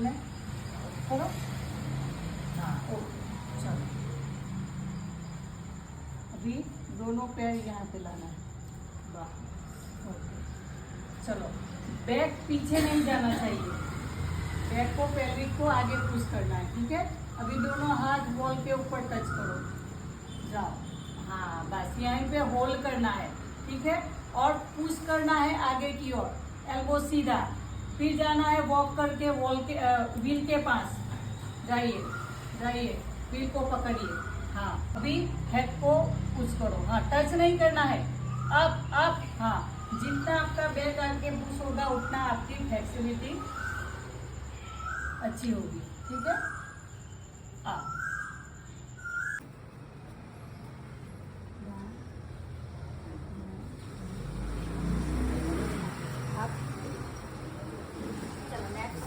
ने करो। हाँ ओके चलो, अभी दोनों पैर यहाँ पे लाना है, वाह ओके। चलो बैक पीछे नहीं जाना चाहिए, बैक को पेल्विक को आगे पुश करना है, ठीक है। अभी दोनों हाथ वॉल के ऊपर टच करो, जाओ। हाँ बस यहीं पे होल्ड करना है, ठीक है। और पुश करना है आगे की ओर, एल्बो सीधा, फिर जाना है वॉक करके वॉल के व्हील के पास जाइए, जाइए व्हील को पकड़िए। हाँ अभी हेड को पुश करो, हाँ टच नहीं करना है, अप अप। हाँ जितना आपका बैक आगे पुश होगा उतना आपकी फ्लेक्सिबिलिटी अच्छी होगी, ठीक है। आप चलो नेक्स्ट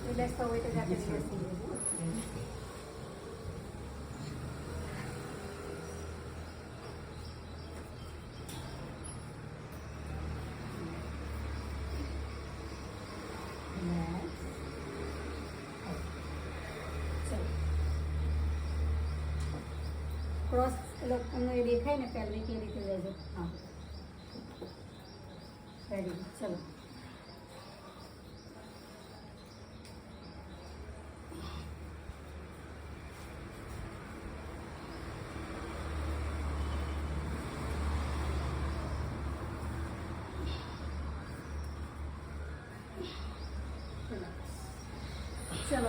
रिलैक्स तो हुए तो जाके रिलैक्स कीजिए। ક્રોસ તમને દેખાય ને પેલ્વિક એ રીતે લેજો। હા રેડી, ચલો ચલો।